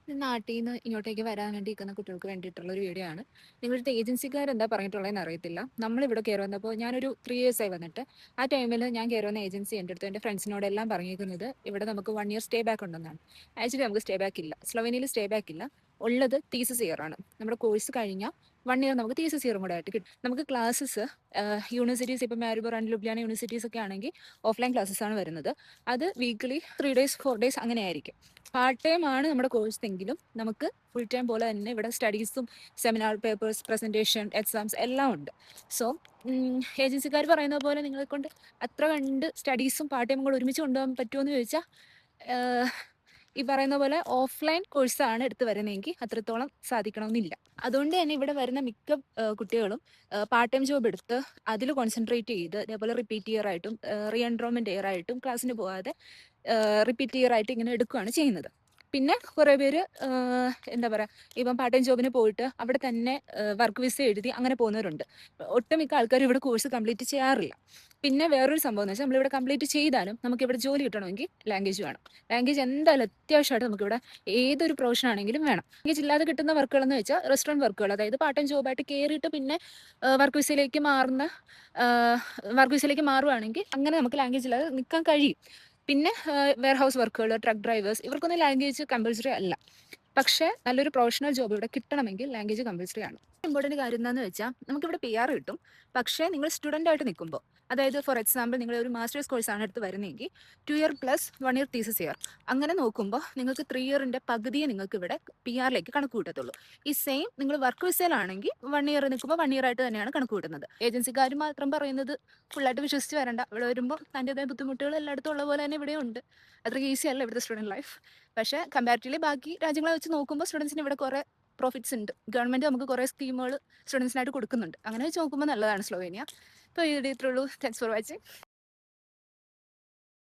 നാട്ടിൽ നിന്ന് ഇങ്ങോട്ടേക്ക് വരാൻ വേണ്ടി നിൽക്കുന്ന കുട്ടികൾക്ക് വേണ്ടിയിട്ടുള്ള ഒരു വീഡിയോ ആണ്. നിങ്ങളുടെ ഏജൻസിക്കാർ എന്താ പറഞ്ഞിട്ടുള്ളതെന്ന് അറിയത്തില്ല. നമ്മളിവിടെ കയറി വന്നപ്പോൾ ഞാനൊരു 3 ഇയേഴ്സ് ആയി വന്നിട്ട്, ആ ടൈമിൽ ഞാൻ കയറി വന്ന ഏജൻസി എൻ്റെ അടുത്ത് എൻ്റെ ഫ്രണ്ട്സിനോടെല്ലാം പറഞ്ഞിരിക്കുന്നത് ഇവിടെ നമുക്ക് 1 ഇയർ സ്റ്റേ ബാക്ക് ഉണ്ടെന്നാണ്. ആക്ച്വലി നമുക്ക് സ്റ്റേ ബാക്ക് ഇല്ല. സ്ലൊവേനിയയിൽ സ്റ്റേ ബാക്ക് ഇല്ല. ഉള്ളത് തീസിസ് ഇയർ ആണ്. നമ്മുടെ കോഴ്സ് കഴിഞ്ഞാൽ 1 ഇയർ നമുക്ക് തീസിസ് ഇയറും കൂടെ ആയിട്ട് കിട്ടും. നമുക്ക് ക്ലാസ്സസ് യൂണിവേഴ്സിറ്റീസ് ഇപ്പം മാരിബോർ ആൻഡ് ലുബ്ലിയാന യൂണിവേഴ്സിറ്റീസ് ഒക്കെ ആണെങ്കിൽ ഓഫ്ലൈൻ ക്ലാസ്സസ് ആണ് വരുന്നത്. അത് വീക്ക്ലി 3 ഡേയ്സ് 4 ഡേയ്സ് അങ്ങനെ ആയിരിക്കും. പാർട്ട് ടൈം ആണ് നമ്മുടെ കോഴ്സ് എങ്കിലും നമുക്ക് ഫുൾ ടൈം പോലെ തന്നെ ഇവിടെ സ്റ്റഡീസും സെമിനാർ പേപ്പേഴ്സ് പ്രസൻറ്റേഷൻ എക്സാംസ് എല്ലാം ഉണ്ട്. സോ ഏജൻസിക്കാർ പറയുന്ന പോലെ നിങ്ങളെ കൊണ്ട് അത്ര കണ്ട് സ്റ്റഡീസും പാർട്ട് ടൈമും കൂടെ ഒരുമിച്ച് കൊണ്ടുപോകാൻ പറ്റുമോ എന്ന് ചോദിച്ചാൽ ഈ പറയുന്ന പോലെ ഓഫ്ലൈൻ കോഴ്സാണ് എടുത്ത് വരുന്നതെങ്കിൽ അത്രത്തോളം സാധിക്കണമെന്നില്ല. അതുകൊണ്ട് തന്നെ ഇവിടെ വരുന്ന മിക്ക കുട്ടികളും പാർട്ട് ടൈം ജോബ് എടുത്ത് അതിൽ കോൺസെൻട്രേറ്റ് ചെയ്ത് ഇതേപോലെ റിപ്പീറ്റ് ഇയർ ആയിട്ടും റീ എൻറോൾമെൻറ്റ് ഇയർ ആയിട്ടും ക്ലാസ്സിന് പോകാതെ റിപ്പീറ്റ് ഇയർ ആയിട്ട് ഇങ്ങനെ എടുക്കുകയാണ് ചെയ്യുന്നത്. പിന്നെ കുറേ പേര് എന്താ പറയുക, ഇപ്പം പാർട്ട് ടൈം ജോബിന് പോയിട്ട് അവിടെ തന്നെ വർക്ക് വിസ എഴുതി അങ്ങനെ പോകുന്നവരുണ്ട്. ഒട്ടുമിക്ക ആൾക്കാരും ഇവിടെ കോഴ്സ് കംപ്ലീറ്റ് ചെയ്യാറില്ല. പിന്നെ വേറൊരു സംഭവം എന്ന് വെച്ചാൽ നമ്മളിവിടെ കംപ്ലീറ്റ് ചെയ്താലും നമുക്ക് ഇവിടെ ജോലി കിട്ടണമെങ്കിൽ ലാംഗ്വേജ് വേണം. ലാംഗ്വേജ് എന്തായാലും അത്യാവശ്യമായിട്ട് നമുക്കിവിടെ ഏതൊരു പ്രൊഫഷൻ ആണെങ്കിലും വേണം. ലാംഗ്വേജ് ഇല്ലാതെ കിട്ടുന്ന വർക്കുകളെന്ന് വെച്ചാൽ റെസ്റ്റോറൻറ്റ് വർക്കുകൾ, അതായത് പാർട്ട് ടൈം ജോബായിട്ട് കയറിയിട്ട് പിന്നെ വർക്ക് വിസയിലേക്ക് മാറുവാണെങ്കിൽ അങ്ങനെ നമുക്ക് ലാംഗ്വേജ് ഇല്ലാതെ നിൽക്കാൻ കഴിയും. പിന്നെ വെയർഹൗസ് വർക്കുകൾ, ട്രക്ക് ഡ്രൈവേഴ്സ്, ഇവർക്കൊന്നും ലാംഗ്വേജ് കമ്പൽസറി അല്ല. പക്ഷേ നല്ലൊരു പ്രൊഫഷണൽ ജോബ് ഇവിടെ കിട്ടണമെങ്കിൽ ലാംഗ്വേജ് കമ്പൽസറി ആണ്. ഇമ്പോർട്ടൻറ്റ് കാര്യം എന്താണെന്ന് വെച്ചാൽ നമുക്കിവിടെ PR കിട്ടും. പക്ഷേ നിങ്ങൾ സ്റ്റുഡൻ്റ് ആയിട്ട് നിൽക്കുമ്പോൾ, അതായത് ഫോർ എക്സാമ്പിൾ നിങ്ങൾ ഒരു മാസ്റ്റേഴ്സ് കോഴ്സാണ് എടുത്ത് വരുന്നതെങ്കിൽ 2 year plus 1 year thesis year അങ്ങനെ നോക്കുമ്പോൾ നിങ്ങൾക്ക് 3 ഇയറിൻ്റെ പകുതിയെ നിങ്ങൾക്ക് ഇവിടെ PR കണക്ക് കൂട്ടത്തുള്ളൂ. ഈ സെയിം നിങ്ങൾ വർക്ക് വിസയിലാണെങ്കിൽ 1 ഇയർ നിൽക്കുമ്പോൾ 1 ഇയർ ആയിട്ട് തന്നെയാണ് കണക്ക് കൂട്ടുന്നത്. ഏജൻസിക്കാർ മാത്രം പറയുന്നത് ഫുള്ളായിട്ട് വിശ്വസിച്ച് വരണ്ട. ഇവിടെ വരുമ്പോൾ തൻ്റെതായ ബുദ്ധിമുട്ടുകൾ എല്ലായിടത്തും ഉള്ള പോലെ തന്നെ ഇവിടെ ഉണ്ട്. അത്ര ഈസി അല്ല ഇവിടുത്തെ സ്റ്റുഡൻറ്റ് ലൈഫ്. പക്ഷേ കമ്പാരിറ്റീവ്ലി ബാക്കി രാജ്യങ്ങളെ വെച്ച് നോക്കുമ്പോൾ സ്റ്റുഡൻസിന് ഇവിടെ കുറേ പ്രോഫിറ്റ്സ് ഉണ്ട്. ഗവൺമെൻറ് നമുക്ക് കുറേ സ്കീമുകൾ സ്റ്റുഡൻസിനായിട്ട് കൊടുക്കുന്നുണ്ട്. അങ്ങനെ വെച്ച് നോക്കുമ്പോൾ നല്ലതാണ് സ്ലൊവേനിയ. ഇപ്പോൾ ഈ വീഡിയോ ഇത്രയുള്ളൂ. Thanks for watching.